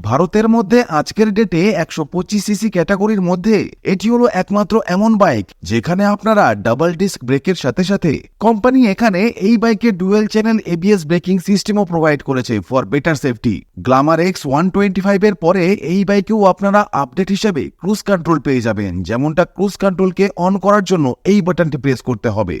ভারতের মধ্যে আজকের ডেটে 125 সিসি ক্যাটাগরির মধ্যে এটি হলো একমাত্র এমন বাইক যেখানে আপনারা ডাবল ডিস্ক ব্রেকের সাথে সাথে কোম্পানি এখানে এই বাইকে ডুয়েল চ্যানেল এবিএস ব্রেকিং সিস্টেমও প্রোভাইড করেছে for better safety. Glamour X 125 এর পরে এই বাইকেও আপনারা আপডেট হিসেবে ক্রুজ কন্ট্রোল পেয়ে যাবেন, যেমনটা ক্রুজ কন্ট্রোলকে অন করার জন্য এই বাটনটি প্রেস করতে হবে।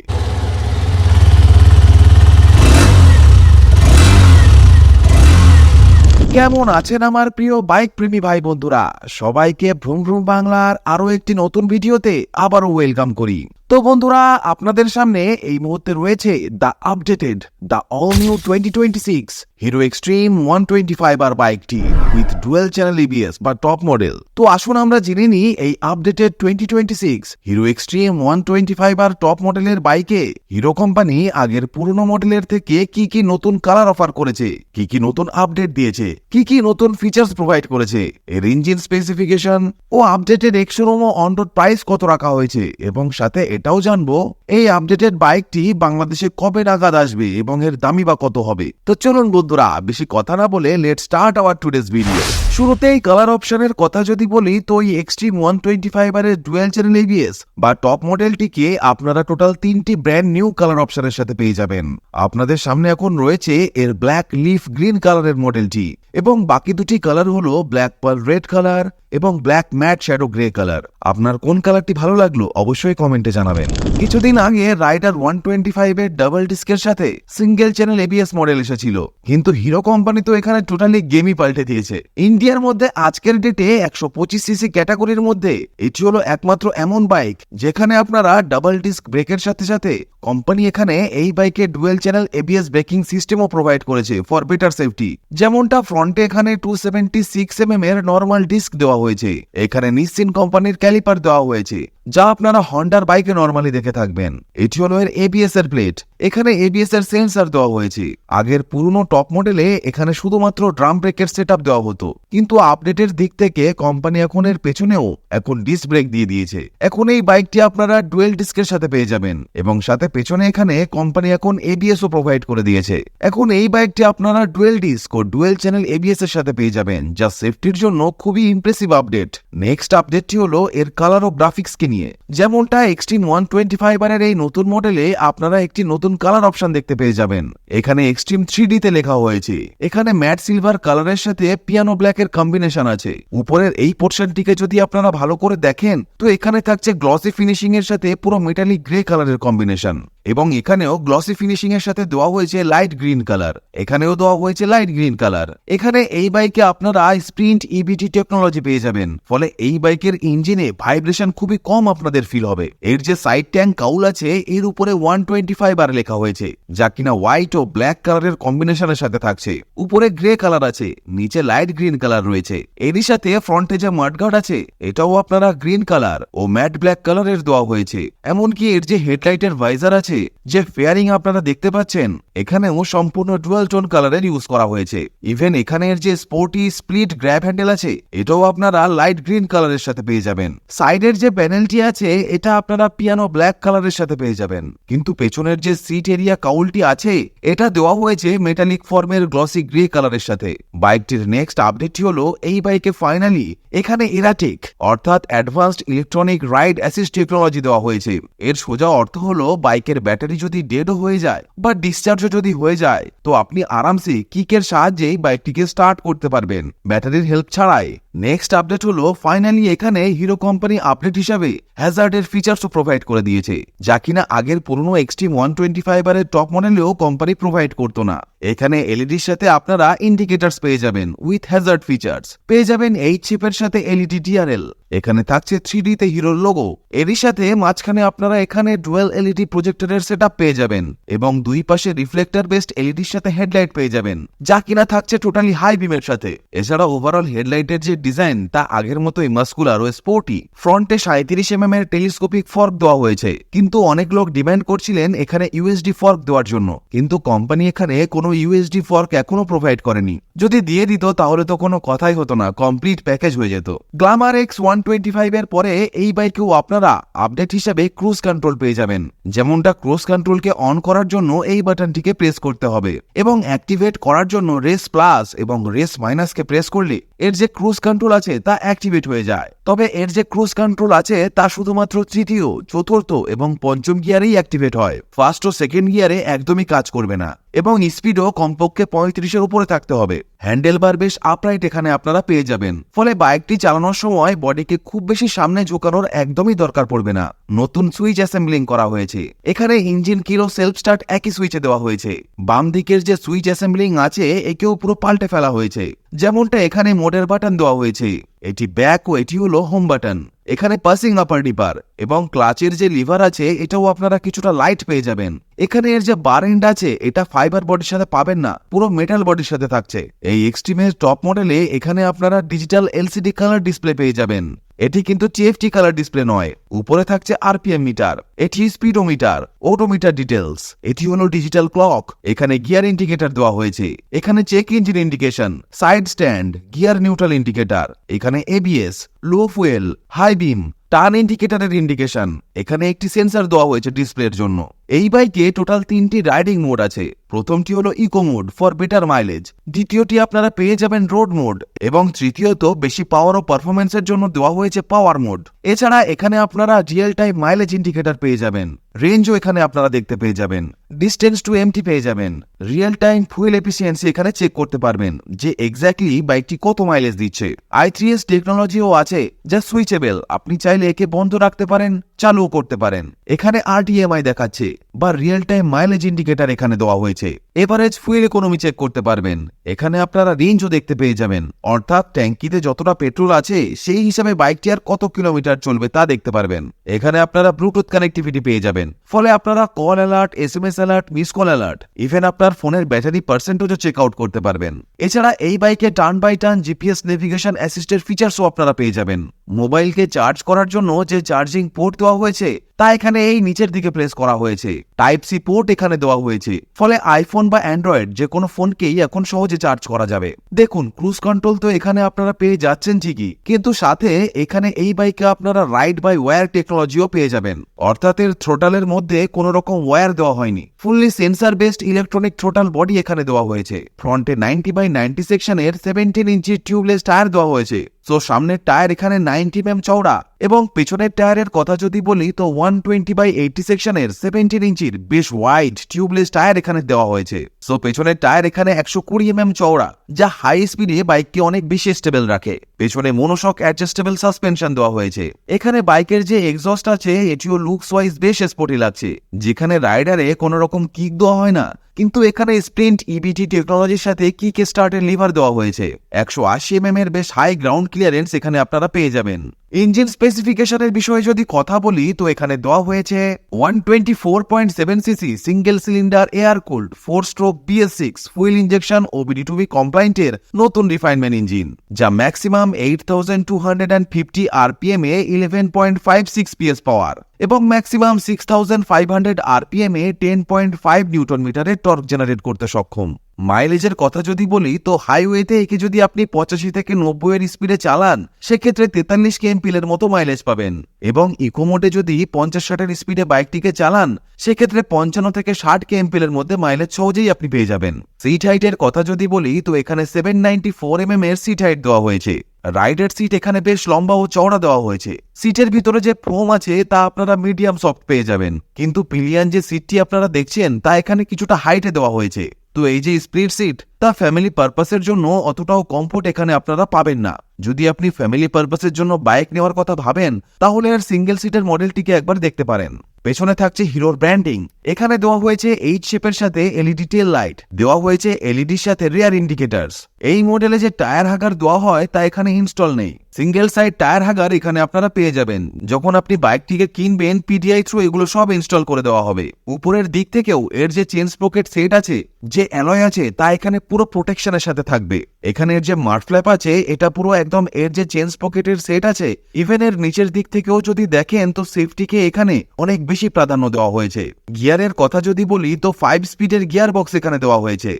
কেমন আছেন আমার প্রিয় বাইক প্রেমী ভাই বন্ধুরা, সবাইকে ভ্রুম ভ্রুম বাংলার আরো একটি নতুন ভিডিওতে আবারও ওয়েলকাম করি। তো বন্ধুরা, আপনাদের সামনে এই মুহূর্তে রয়েছে the updated the all new 2026 Hero Xtreme 125R বাইকটি উইথ ডুয়েল চ্যানেল এবিএস বা টপ মডেল। তো আসুন আমরা জেনে নিই এই updated 2026 Hero Xtreme 125R top মডেলের বাইকে হিরো কোম্পানি আগের পুরনো মডেলের থেকে কি কি নতুন কালার অফার করেছে, কি কি নতুন আপডেট দিয়েছে, কি কি নতুন ফিচার্স প্রোভাইড করেছে, এর ইঞ্জিন স্পেসিফিকেশন ও আপডেটেড এক্স-শোরুম ও অন রোড প্রাইস কত রাখা হয়েছে, এবং সাথে এটাও জানবো এই আপডেটেড বাইকটি বাংলাদেশে কবে নাগাদ আসবে এবং এর দামই বা কত হবে। তো চলুন বন্ধুরা, বেশি কথা না বলে let's start our today's video. শুরুতেই কালার অপশনের কথা যদি বলি, তো এই এক্সট্রিম 125R এর ডুয়েল চ্যানেল এবিএস বা টপ মডেলটিকে আপনারা টোটাল 3টি ব্র্যান্ড নিউ কালার অপশনের সাথে পেয়ে যাবেন। আপনাদের সামনে এখন রয়েছে এর ব্ল্যাক লিফ গ্রিন কালারের মডেলটি, এবং বাকি দুটি কালার হলো ব্ল্যাক পার্ল রেড কালার এবং black mat shadow grey colour. আপনার কোন কালারটি ভালো লাগলো অবশ্যই কমেন্টে জানাবেন। কিছুদিন আগে রাইডার 125 এর ডাবল ডিস্কের সাথে সিঙ্গেল চ্যানেল এবিএস মডেল এসেছিল, কিন্তু হিরো কোম্পানি তো এখানে টোটালি গেমই পাল্টে দিয়েছে। ইন্ডিয়ার মধ্যে আজকের ডেটে 125 সিসি ক্যাটাগরির মধ্যে এটি হলো একমাত্র এমন বাইক যেখানে আপনারা ডাবল ডিস্ক ব্রেকের সাথে সাথে কোম্পানি এখানে এই বাইকে ডুয়েল চ্যানেল এবিএস ব্রেকিং সিস্টেমও প্রোভাইড করেছে ফর বেটার সেফটি। যেমনটা ফ্রন্টে এখানে 276mm এর নর্মাল ডিস্ক দেওয়া হয়েছে, এখানে নিসিন কোম্পানির ক্যালিপার দেওয়া হয়েছে যা আপনারা হন্ডার বাইকে নরমালি দেখে থাকবেন। এটি হলো এর এবিএস এর প্লেট, এখানে এবিএস এর সেন্সর দেওয়া হয়েছে। আগের পুরনো টপ মডেলে এখানে শুধুমাত্র ড্রাম ব্রেকের সেটআপ দেওয়া হতো, কিন্তু আপডেটের দিক থেকে কোম্পানি এখন এর পেছনেও এখন ডিস্ক ব্রেক দিয়ে দিয়েছে। এখন এই বাইকটি আপনারা ডুয়েল ডিস্কের সাথে পেয়ে যাবেন, এবং সাথে পেছনে এখানে কোম্পানি এখন এবিএসও প্রোভাইড করে দিয়েছে। এখন এই বাইকটি আপনারা ডুয়েল ডিস্ক ও ডুয়েল চ্যানেল এবিএস এর সাথে পেয়ে যাবেন, যা সেফটির জন্য খুবই ইমপ্রেসিভ আপডেট। নেক্সট আপডেটটি হলো এর কালার ও গ্রাফিক্সকে নিয়ে। যেমনটা এক্সট্রিম 125R এর এই নতুন মডেলে আপনারা একটি নতুন কালার অপশন দেখতে পেয়ে যাবেন। এখানে এক্সট্রিম 3D তে লেখা হয়েছে, এখানে ম্যাট সিলভার কালারের সাথে পিয়ানো ব্ল্যাক এর কম্বিনেশন আছে। উপরের এই পোর্শনটিকে যদি আপনারা ভালো করে দেখেন, তো এখানে থাকছে গ্লসি ফিনিশিং এর সাথে পুরো মেটালিক গ্রে কালারের কম্বিনেশন, এবং এখানেও গ্লসি ফিনিশিং এর সাথে দেওয়া হয়েছে লাইট গ্রিন কালার, এখানেও দেওয়া হয়েছে লাইট গ্রিন কালার। এখানে এই বাইকে আপনারা স্প্রিন্ট ইবিটি টেকনোলজি পেয়ে যাবেন, ফলে এই বাইকের ইঞ্জিনে ভাইব্রেশন খুবই কম আপনাদের ফিল হবে। এর যে সাইড ট্যাঙ্ক কাউল আছে এর উপরে 125R লেখা হয়েছে, যা কিনা হোয়াইট ও ব্ল্যাক কালারের কম্বিনেশনের সাথে থাকছে। উপরে গ্রে কালার আছে, নিচে লাইট গ্রিন কালার রয়েছে। এরই সাথে ফ্রন্টে যে মাডগার্ড আছে এটাও আপনারা গ্রিন কালার ও ম্যাট ব্ল্যাক কালারের দেওয়া হয়েছে। এমনকি এর যে হেডলাইটের ভাইজার আছে, যে ফেয়ারিং আপনারা দেখতে পাচ্ছেন, এখানেও সম্পূর্ণ ডুয়াল টোন কালারের ইউজ করা হয়েছে। ইভেন এখানের যে স্পোর্টি স্প্লিট গ্র্যাব হ্যান্ডেল আছে এটাও আপনারা লাইট গ্রিন কালারের সাথে পেয়ে যাবেন। সাইডের যে প্যানেলটি আছে এটা আপনারা পিয়ানো ব্ল্যাক কালারের সাথে পেয়ে যাবেন, কিন্তু পেছনের যে সিট এরিয়া কাউলটি আছে এটা দেওয়া হয়েছে মেটালিক ফর্মের গ্লসি গ্রে কালারের সাথে। বাইকটির নেক্সট আপডেটটি হলো এই বাইকে ফাইনালি এখানে এরাটিক অর্থাৎ advanced electronic ride assist technology দেওয়া হয়েছে। এর সোজা অর্থ হলো বাইকের ব্যাটারি যদি ডেডও হয়ে যায় বা ডিসচার্জও যদি হয়ে যায়, তো আপনি আরামসে কিকের সাহায্যেই বাইকটিকে স্টার্ট করতে পারবেন ব্যাটারির হেল্প ছাড়াই। নেক্সট আপডেট হলো ফাইনালি এখানে হিরো কোম্পানি আপডেট হিসাবে হ্যাজার্ডের ফিচার্সও প্রোভাইড করে দিয়েছে, যা কিনা আগের পুরনো এক্সট্রিম 125R এর টপ মডেলেও কোম্পানি প্রোভাইড করতো না। এখানে এলইডির সাথে আপনারা ইন্ডিকেটরস পেয়ে যাবেন উইথ হ্যাজার্ড ফিচার্স, পেয়ে যাবেন এইচ চিপের সাথে এলইডি ডিআরএল, এখানে থাকছে 3D তে হিরোর লোগো। এরই সাথে মাঝখানে আপনারা এখানে ডুয়েল এলইডি প্রজেক্টরের সেটআপ পেয়ে যাবেন, এবং দুই পাশে রিফ্লেক্টর বেসড এলইডির সাথে হেডলাইট পেয়ে যাবেন, যা কিনা থাকছে টোটালি হাই বিমের সাথে। এছাড়া ওভারঅল হেডলাইটের যে ডিজাইন তা আগের মতোই মাস্কুলার ও স্পোর্টি। ফ্রন্টে 37mm এর টেলিস্কোপিক ফর্ক দেওয়া হয়েছে, কিন্তু অনেক লোক ডিমান্ড করছিলেন এখানে ইউএসডি ফর্ক দেওয়ার জন্য, কিন্তু কোম্পানি এখানে কোনো ইউএসডি ফর্ক এখনো প্রোভাইড করেনি। যদি দিয়ে দিত তাহলে তো কোনো কথাই হতো না, কমপ্লিট প্যাকেজ হয়ে যেত। গ্ল্যামার এক্স 125 এর পরে এই বাইকেও আপনারা আপডেট হিসেবে ক্রুজ কন্ট্রোল পেয়ে যাবেন। যেমনটা ক্রুজ কন্ট্রোলকে অন করার জন্য এই বাটনটিকে প্রেস করতে হবে এবং অ্যাক্টিভেট করার জন্য রেস প্লাস এবং রেস মাইনাসকে প্রেস করলে এর যে ক্রুজ কন্ট্রোল আছে তা অ্যাক্টিভেট হয়ে যায়। তবে এর যে ক্রুজ কন্ট্রোল আছে তা শুধুমাত্র তৃতীয়, চতুর্থ এবং পঞ্চম গিয়ারেই অ্যাক্টিভেট হয়। ফার্স্ট ও সেকেন্ড গিয়ারে একদমই কাজ করবে না এবং স্পিডও কমপক্ষে 35-এর উপরে থাকতে হবে। হ্যান্ডেল বার বেশ আপরাইট এখানে আপনারা পেয়ে যাবেন, ফলে বাইকটি চালানোর সময় বডিকে খুব বেশি সামনে ঝোঁকানোর একদমই দরকার পড়বে না। নতুন সুইচ অ্যাসেম্বলিং করা হয়েছে, এখানে ইঞ্জিন কিল ও সেলফ স্টার্ট একই সুইচে দেওয়া হয়েছে। বাম দিকের যে সুইচ অ্যাসেম্বলিং আছে একেও পুরো পাল্টে ফেলা হয়েছে, যেমনটা এখানে মোডের বাটন দেওয়া হয়েছে। এটি ব্যাক ও এটি হলো হোম বাটন। এখানে পাসিং আপার ডিপার এবং ক্লাচের যে লিভার আছে এটাও আপনারা কিছুটা লাইট পেয়ে যাবেন। এখানে এর যে বার এন্ড আছে এটা ফাইবার বডির সাথে পাবেন না, পুরো মেটাল বডির সাথে থাকছে। এই এক্সট্রিমের টপ মডেলে এখানে আপনারা ডিজিটাল এলসিডি কালার ডিসপ্লে পেয়ে যাবেন। এটি কিন্তু টিএফটি কালার ডিসপ্লে নয়। উপরে থাকছে আরপিএম মিটার, এটি স্পিডোমিটার, অটোমিটার ডিটেলস, এটি হলো ডিজিটাল ক্লক। এখানে গিয়ার ইন্ডিকেটর দেওয়া হয়েছে, এখানে check engine indication, side stand, gear neutral indicator, এখানে ABS, low fuel, high beam, turn ইন্ডিকেটরের ইন্ডিকেশন। এখানে একটি সেন্সর দেওয়া হয়েছে ডিসপ্লের জন্য। এই বাইকে টোটাল 3টি রাইডিং মোড আছে। প্রথমটি হলো eco mode for better mileage, দ্বিতীয়টি আপনারা পেয়ে যাবেন রোড মোড এবং তৃতীয়ত বেশি পাওয়ার ও পারফরমেন্সের জন্য দেওয়া হয়েছে পাওয়ার মোড। এছাড়া এখানে আপনারা রিয়েল টাইম মাইলেজ ইন্ডিকেটর পেয়ে যাবেন, রেঞ্জও এখানে আপনারা দেখতে পেয়ে যাবেন, ডিস্টেন্স টু এমটি পেয়ে যাবেন, রিয়েল টাইম ফুয়েল এফিসিয়েন্সি এখানে চেক করতে পারবেন যে এক্স্যাক্টলি বাইকটি কত মাইলেজ দিচ্ছে। i3s টেকনোলজিও আছে যা সুইচেবল, আপনি চাইলে একে বন্ধ রাখতে পারেন, চালুও করতে পারেন। এখানে আরটিএমআই দেখাচ্ছে বা রিয়েল টাইম মাইলেজ ইন্ডিকেটর এখানে দেওয়া হয়েছে। এভারেজ ফুয়েল ইকোনমি চেক করতে পারবেন। এখানে আপনারা রেঞ্জও দেখতে পেয়ে যাবেন, অর্থাৎ ট্যাঙ্কিতে যতটা পেট্রোল আছে সেই হিসাবে বাইকটি আর কত কিলোমিটার চলবে তা দেখতে পারবেন। এখানে আপনারা ব্লুটুথ কানেক্টিভিটি পেয়ে যাবেন, ফলে আপনারা call alert, SMS alert, miss call alert, even আপনার ফোনের ব্যাটারি পার্সেন্টেজও চেক আউট করতে পারবেন। এছাড়া এই বাইকে turn by turn GPS navigation অ্যাসিস্টের ফিচার্সও আপনারা পেয়ে যাবেন। মোবাইলকে চার্জ করার জন্য যে চার্জিং পোর্ট দেওয়া হয়েছে তা এখানে এই নিচের দিকে প্রেস করা হয়েছে। টাইপ সি পোর্ট এখানে দেওয়া হয়েছে, ফলে আইফোন বা অ্যান্ড্রয়েড যে কোনো ফোনকেই এখন সহজে চার্জ করা যাবে। দেখুন, ক্রুজ কন্ট্রোল তো এখানে আপনারা পেয়ে যাচ্ছেন ঠিকই, কিন্তু সাথে এখানে এই বাইকে আপনারা রাইড বাই ওয়্যার টেকনোলজিও পেয়ে যাবেন, অর্থাৎ এর থ্রোটালের মধ্যে কোনো রকম ওয়্যার দেওয়া হয়নি। Fully sensor based electronic throttle body এখানে দেওয়া হয়েছে। ফ্রন্টে 90/90 সেকশনের 17 ইঞ্চি টিউবলেস টায়ার দেওয়া হয়েছে। সো সামনের টায়ার এখানে 90 mm চওড়া এবং পেছনের টায়ারের কথা যদি বলি তো 120/80 সেকশনের 17 ইঞ্চির বেশ ওয়াইড টিউবলেস টায়ার এখানে দেওয়া হয়েছে। সো পেছনের টায়ার এখানে 120 mm চওড়া, যা হাই স্পিডে বাইককে অনেক বেশি স্টেবল রাখে। পেছনে মনোশক অ্যাডজাস্টেবল সাসপেনশন দেওয়া হয়েছে। এখানে বাইকের যে এক্সস্ট আছে এটিও লুকস ওয়াইজ বেশ স্পোর্টি লাগছে, যেখানে রাইডারে কোনো রকম কিক দেওয়া হয় না, কিন্তু এখানে স্প্রিন্ট ইবিটি টেকনোলজির সাথে কিক স্টার্টের লিভার দেওয়া হয়েছে। 180 mm এর বেশ হাই গ্রাউন্ড ক্লিয়ারেন্স এখানে আপনারা পেয়ে যাবেন। ইঞ্জিন স্পেসিফিকেশনের বিষয়ে যদি কথা বলি তো এখানে দেওয়া হয়েছে 124.7 CC single cylinder air cooled 4-স্ট্রোক BS6 ফুয়েল ইনজেকশন ও BD2B কমপ্লায়েন্টের নতুন রিফাইনমেন্ট ইঞ্জিন, যা ম্যাক্সিমাম 8250 RPM এ 11.56 PS পাওয়ার এবং ম্যাক্সিমাম 6500 RPM এ 10.5 নিউটন মিটারের টর্ক জেনারেট করতে সক্ষম। মাইলেজের কথা যদি বলি তো হাইওয়েতে একে যদি আপনি 85 থেকে 90 এর স্পিডে চালান সেক্ষেত্রে 43 kmpl মতো মাইলেজ পাবেন, এবং ইকো মোডে যদি 50-60 এর স্পিডে বাইকটিকে চালান সেক্ষেত্রে 55 থেকে 60 kmpl মধ্যে মাইলেজ সহজেই আপনি পেয়ে যাবেন। সিট হাইটের কথা যদি বলি তো এখানে 794 mm এর সিট হাইট দেওয়া হয়েছে। রাইডার সিট এখানে বেশ লম্বা ও চওড়া দেওয়া হয়েছে। সিটের ভিতরে যে ফোম আছে তা আপনারা মিডিয়াম সফট পেয়ে যাবেন, কিন্তু পিলিয়ান যে সিটটি আপনারা দেখছেন তা এখানে কিছুটা হাইটে দেওয়া হয়েছে। তো এই যে স্প্লিট সিট তা ফ্যামিলি পারপাসের জন্য অতটাও কমফোর্ট এখানে আপনারা পাবেন না। যদি আপনি ফ্যামিলি পারপাসের জন্য বাইক নেওয়ার কথা ভাবেন তাহলে আর সিঙ্গেল সিটের মডেলটিকে একবার দেখতে পারেন। পেছনে থাকছে হিরোর ব্র্যান্ডিং। এখানে দেওয়া হয়েছে এইচ শেপের সাথে এলইডি টেল লাইট, দেওয়া হয়েছে এলইডির সাথে রিয়ার ইন্ডিকেটরস। এই মডেলে যে টায়ার হাগার দেওয়া হয় তা এখানে ইনস্টল নেই। সিঙ্গেল সাইড টায়ার হাগার এখানে আপনারা পেয়ে যাবেন। যখন আপনি বাইকটিকে কিনবেন পিডিআই থ্রু এগুলো সব ইনস্টল করে দেওয়া হবে। উপরের দিক থেকেও এর যে চেন স্প্রকেট সেট আছে, যে অ্যালয় আছে তা এখানে পুরো প্রোটেকশনের সাথে থাকবে। এখানের যে মাড ফ্ল্যাপ আছে এটা পুরো একদম এর যে চেঞ্জ পকেটের সেট আছে, ইভেন এর নিচের দিক থেকেও যদি দেখেন তো সেফটিকে এখানে অনেক বেশি প্রাধান্য দেওয়া হয়েছে। গিয়ারের কথা যদি বলি তো 5 স্পিডের গিয়ার বক্স এখানে দেওয়া হয়েছে।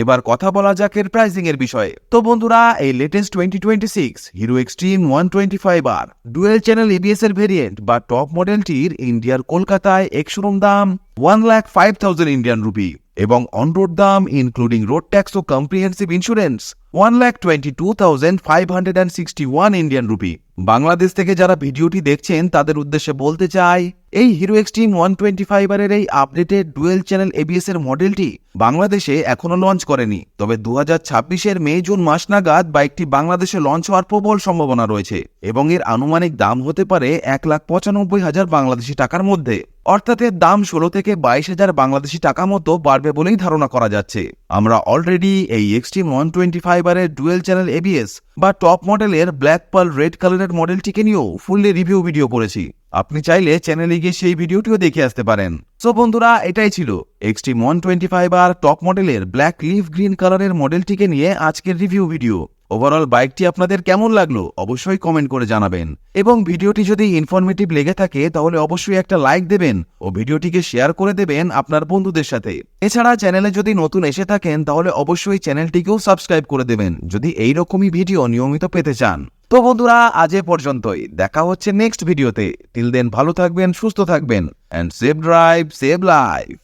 এবার কথা বলা যাক এর প্রাইসিং এর বিষয়ে। তো বন্ধুরা, এই latest 2026 Hero Xtreme 125R dual channel ABS এর ভেরিয়েন্ট বা টপ মডেলটির ইন্ডিয়ার কলকাতায় এক্স-শোরুম দাম 1,05,000 ইন্ডিয়ান রুপি এবং অন রোড দাম ইনক্লুডিং রোড ট্যাক্স ও comprehensive insurance 1,22,561 Indian rupee. Bangladesh থেকে যারা ভিডিওটি দেখছেন তাদের উদ্দেশ্যে বলতে চাই, এই হিরো এক্সট্রিম 125R এর এই আপডেটেড ডুয়েল চ্যানেল এবিএস এর মডেলটি বাংলাদেশে এখনো লঞ্চ করেনি, তবে 2026 মে জুন মাস নাগাদ বাইকটি বাংলাদেশে লঞ্চ হওয়ার প্রবল সম্ভাবনা রয়েছে এবং এর আনুমানিক দাম হতে পারে 1,95,000 বাংলাদেশি টাকার মধ্যে, অর্থাৎ এর দাম 16 থেকে 22,000 বাংলাদেশি টাকা মতো বাড়বে বলেই ধারণা করা যাচ্ছে। আমরা অলরেডি এই এক্সট্রিম 125R এর ডুয়েল চ্যানেল এবিএস বা টপ মডেলের ব্ল্যাক পার্ল রেড কালারের মডেলটিকে নিয়েও ফুললি রিভিউ ভিডিও করেছি। আপনি চাইলে চ্যানেলে গিয়ে সেই ভিডিওটিও দেখে আসতে পারেন। সো বন্ধুরা, এটাই ছিল এক্সট্রিম 125R টপ মডেলের ব্ল্যাক লিফ গ্রিন কালারের মডেলটিকে নিয়ে আজকের রিভিউ ভিডিও। ওভারঅল বাইকটি আপনাদের কেমন লাগলো অবশ্যই কমেন্ট করে জানাবেন এবং ভিডিওটি যদি ইনফরমেটিভ লেগে থাকে তাহলে অবশ্যই একটা লাইক দেবেন ও ভিডিওটিকে শেয়ার করে দেবেন আপনার বন্ধুদের সাথে। এছাড়া চ্যানেলে যদি নতুন এসে থাকেন তাহলে অবশ্যই চ্যানেলটিকেও সাবস্ক্রাইব করে দেবেন যদি এইরকমই ভিডিও নিয়মিত পেতে চান। তো বন্ধুরা, আজ এ পর্যন্তই, দেখা হচ্ছে নেক্সট ভিডিওতে। টিল দেন ভালো থাকবেন, সুস্থ থাকবেন, and safe drive save life.